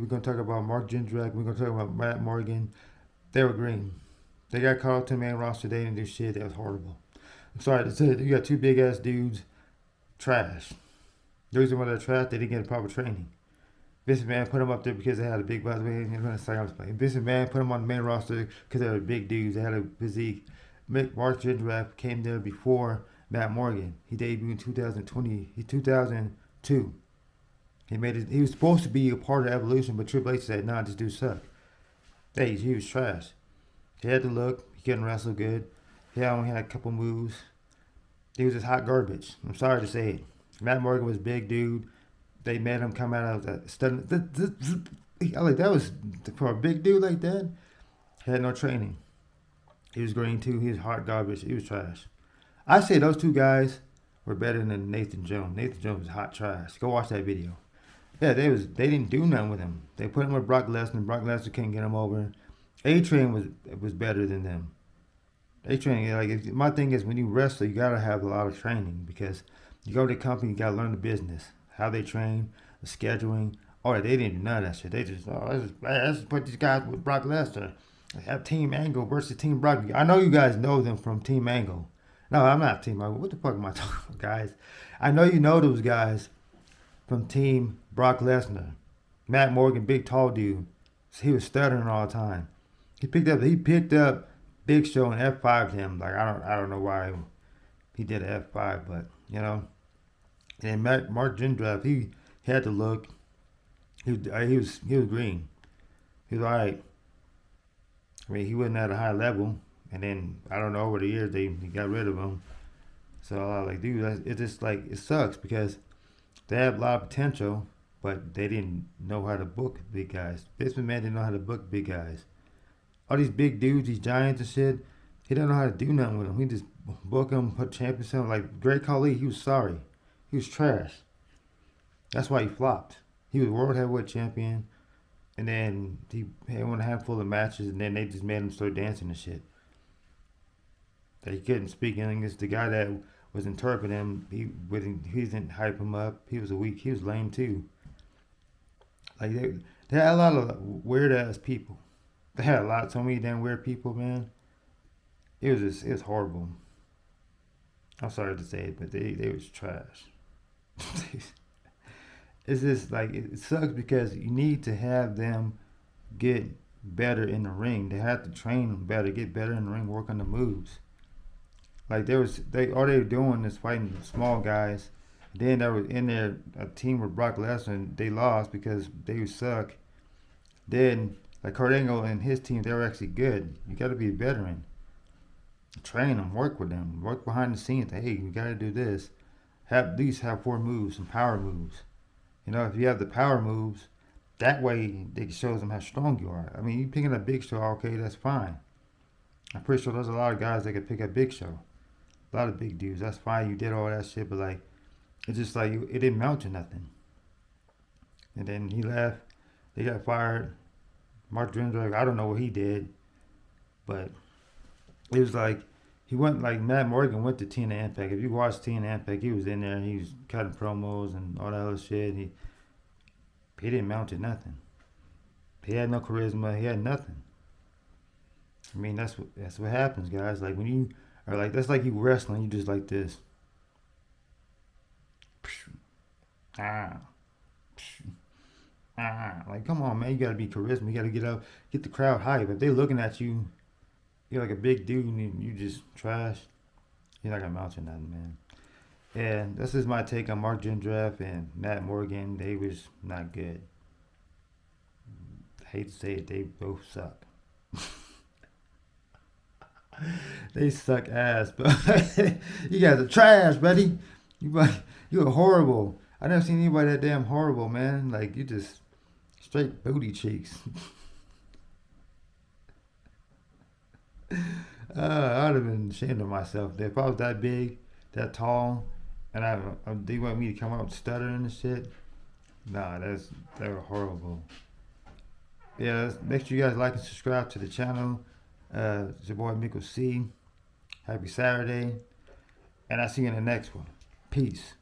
gonna talk about Mark Jindrak. We're gonna talk about Matt Morgan. They were green. They got called to man roster. They didn't do shit. That was horrible. I'm sorry to say it. You got two big ass dudes, trash. The reason why they're trash, they didn't get proper training. Vince McMahon put them up there because they had a big buzz. Vince McMahon put them on the main roster because they were big dudes. They had a physique. Mark Jindrak came there before Matt Morgan. He debuted in 2002. He was supposed to be a part of Evolution, but Triple H said, "Nah, this dude suck." He was trash. He had the look. He couldn't wrestle good. He only had a couple moves. He was just hot garbage. I'm sorry to say it. Matt Morgan was a big dude. They made him come out of the stunning. I like that was for a big dude like that. He had no training. He was green too. He was hot garbage. He was trash. I say those two guys were better than Nathan Jones. Nathan Jones was hot trash. Go watch that video. Yeah, they didn't do nothing with him. They put him with Brock Lesnar. Brock Lesnar couldn't get him over. A-Train was better than them. A-Train, my thing is when you wrestle, you gotta have a lot of training because you go to the company, you gotta learn the business, how they train, the scheduling. Oh, they didn't do none of that shit. They just let's just put these guys with Brock Lesnar. Have Team Angle versus Team Brock. I know you guys know them from Team Angle. No, I'm not Team Angle. What the fuck am I talking about, guys? I know you know those guys from Team Brock Lesnar. Matt Morgan, big tall dude. He was stuttering all the time. He picked up Big Show and F5'd him. Like I don't know why he did an F5, but you know. And Mark Jindrak, he had the look. He was green. He was alright. I mean, he wasn't at a high level, and then I don't know, over the years they got rid of him. So I was like, dude, it just like it sucks because they have a lot of potential, but they didn't know how to book big guys. Vince McMahon didn't know how to book big guys. All these big dudes, these giants and shit, he didn't know how to do nothing with them. He just book them, put champions in. Like Great Khali, he was sorry. He was trash. That's why he flopped. He was world heavyweight champion, and then he had won a handful of matches, and then they just made him start dancing and shit. That he couldn't speak English. The guy that was interpreting him, he didn't hype him up. He was he was lame too. Like they had a lot of weird ass people. They had so many damn weird people, man. It was horrible. I'm sorry to say it, but they was trash. It's just like it sucks because you need to have them get better in the ring. They have to train them better, get better in the ring, work on the moves. Like all they were doing is fighting small guys. Then there was in there a team with Brock Lesnar and they lost because they suck. Then like Kurt Angle and his team, they were actually good. You got to be a veteran. Train them, work with them, work behind the scenes. Hey, you got to do this. At least have 4 moves, some power moves. You know, if you have the power moves, that way it shows them how strong you are. I mean, you picking up Big Show, okay, that's fine. I'm pretty sure there's a lot of guys that can pick up Big Show. A lot of big dudes, that's fine. You did all that shit, but like, it's just like it didn't mount to nothing. And then he left. They got fired. Mark Jindrak, I don't know what he did, but it was like he went like Matt Morgan went to TNA Impact. If you watch TNA Impact, he was in there and he was cutting promos and all that other shit. He didn't mount to nothing. He had no charisma. He had nothing. I mean, that's what happens, guys. Like when you are like that's like you wrestling. You just like this. Like come on, man. You gotta be charisma. You gotta get up, get the crowd hype. If they looking at you, you're like a big dude and you just trash. You're not gonna mount to nothing, man. And this is my take on Mark Jindrak and Matt Morgan. They was not good. I hate to say it, they both suck. They suck ass, but you guys are trash, buddy. You are horrible. I never seen anybody that damn horrible, man. Like you just straight booty cheeks. I'd have been ashamed of myself. If I was that big, that tall, and they want me to come out stuttering and shit. Nah, they were horrible. Yeah, make sure you guys like and subscribe to the channel. It's your boy Michael C. Happy Saturday, and I'll see you in the next one. Peace.